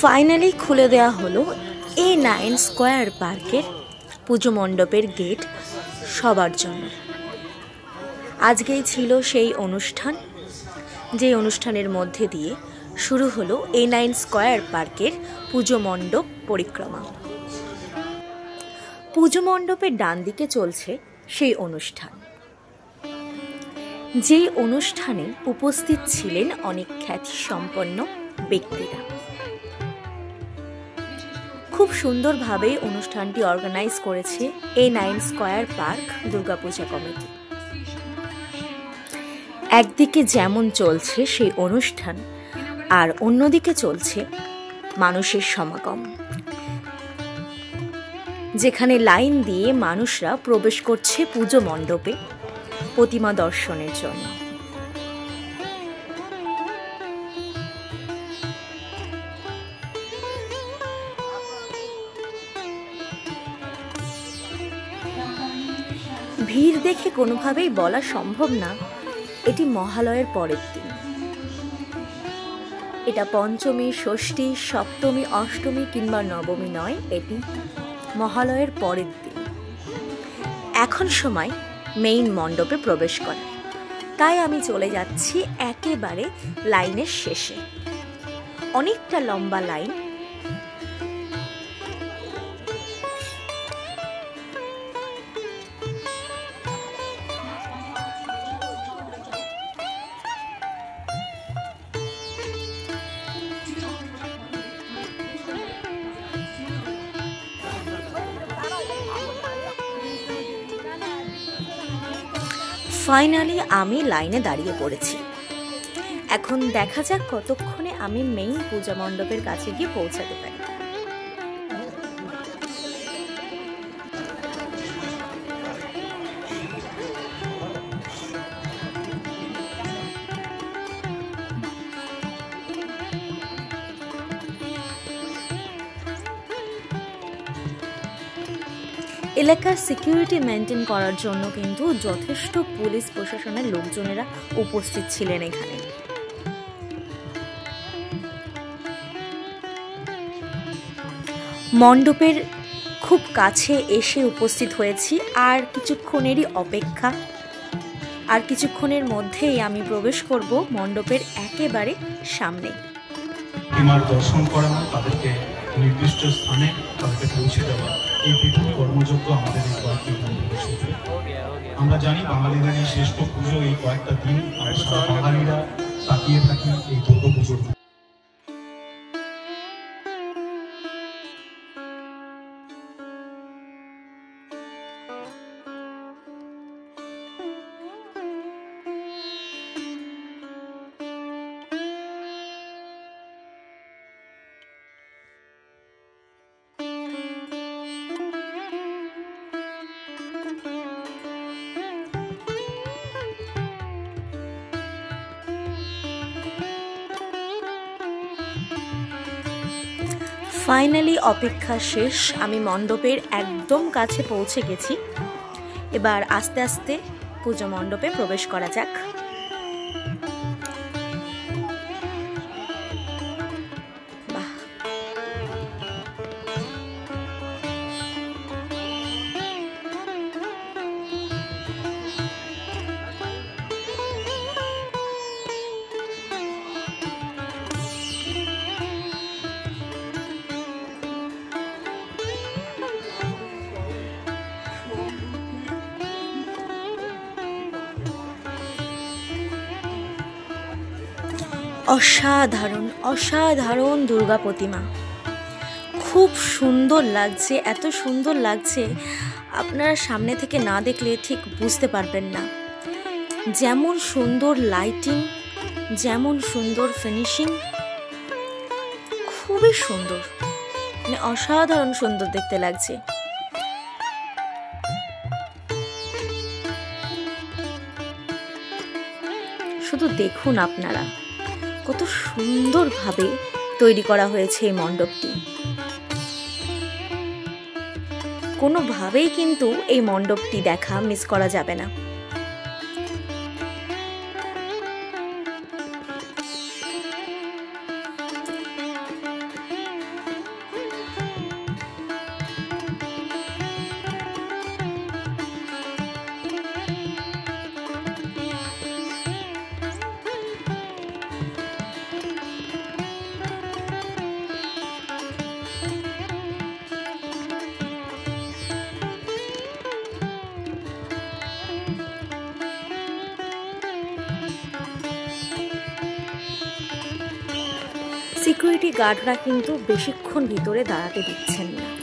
Finally খুলে দেওয়া হলো A9 স্কয়ার পার্কের পুজো মণ্ডপের গেট সবার জন্য। আজকেই ছিল সেই অনুষ্ঠান, যে অনুষ্ঠানের মধ্যে দিয়ে শুরু হলো A9 স্কয়ার পার্কের পুজো মণ্ডপ পরিক্রমা। পুজো মণ্ডপের ডান দিকে চলছে সেই অনুষ্ঠান, যেই অনুষ্ঠানে উপস্থিত ছিলেন অনেক খ্যাতিসম্পন্ন ব্যক্তিরা। খুব সুন্দরভাবে অনুষ্ঠানটি অর্গানাইজ করেছে A9 square park Durga Puja committee. একদিকে যেমন চলছে সেই অনুষ্ঠান, আর অন্যদিকে চলছে মানুষের সমাগম, যেখানে লাইন দিয়ে মানুষরা প্রবেশ করছে পুজো মণ্ডপে প্রতিমা দর্শনের জন্য। ভিড় দেখে কোনোভাবেই বলা সম্ভব না এটি মহালয়ের পরের দিন। এটা পঞ্চমী, ষষ্ঠী, সপ্তমী, অষ্টমী কিংবা নবমী নয়, এটি মহালয়ের পরের দিন। এখন সময় মেইন মণ্ডপে প্রবেশ করে, তাই আমি চলে যাচ্ছি একেবারে লাইনের শেষে। অনেকটা লম্বা লাইন। ফাইনালি আমি লাইনে দাঁড়িয়ে পড়েছি। এখন দেখা যাক কতক্ষণে আমি মেইন পূজা মণ্ডপের কাছে গিয়ে পৌঁছাতে পারি। এলাকার সিকিউরিটি মেনটেন করার জন্য কিন্তু যথেষ্ট পুলিশ প্রশাসনের লোকজনেরা উপস্থিত ছিলেন এখানে। মণ্ডপের খুব কাছে এসে উপস্থিত হয়েছি, আর কিছুক্ষণেরই অপেক্ষা। আর কিছুক্ষণের মধ্যেই আমি প্রবেশ করব মণ্ডপের একেবারে সামনে। প্রতিমার দর্শন করানো, তাদেরকে নির্দিষ্ট স্থানে তাদেরকে পৌঁছে দেওয়া, এই বিপুল কর্মযজ্ঞ আমাদের এই কয়েকটি আমরা জানি বাঙালিদের এই শ্রেষ্ঠ পুজো। এই কয়েকটা দিন আমরা বাঙালিরা তাকিয়ে থাকি এই দুর্গা পুজোর। ফাইনালি অপেক্ষা শেষ। আমি মণ্ডপের একদম কাছে পৌঁছে গেছি। এবার আস্তে আস্তে পুজো মণ্ডপে প্রবেশ করা যাক। অসাধারণ অসাধারণ দুর্গা প্রতিমা, খুব সুন্দর লাগছে। এত সুন্দর লাগছে আপনারা সামনে থেকে না দেখলে ঠিক বুঝতে পারবেন না। যেমন সুন্দর লাইটিং, যেমন সুন্দর ফিনিশিং, খুবই সুন্দর, মানে অসাধারণ সুন্দর দেখতে লাগছে। শুধু দেখুন আপনারা কত সুন্দরভাবে তৈরি করা হয়েছে এই মণ্ডপটি। কোনোভাবেই কিন্তু এই মণ্ডপটি দেখা মিস করা যাবে না। সিকিউরিটি গার্ডরা কিন্তু বেশিক্ষণ ভিতরে দাঁড়াতে দিচ্ছেন না।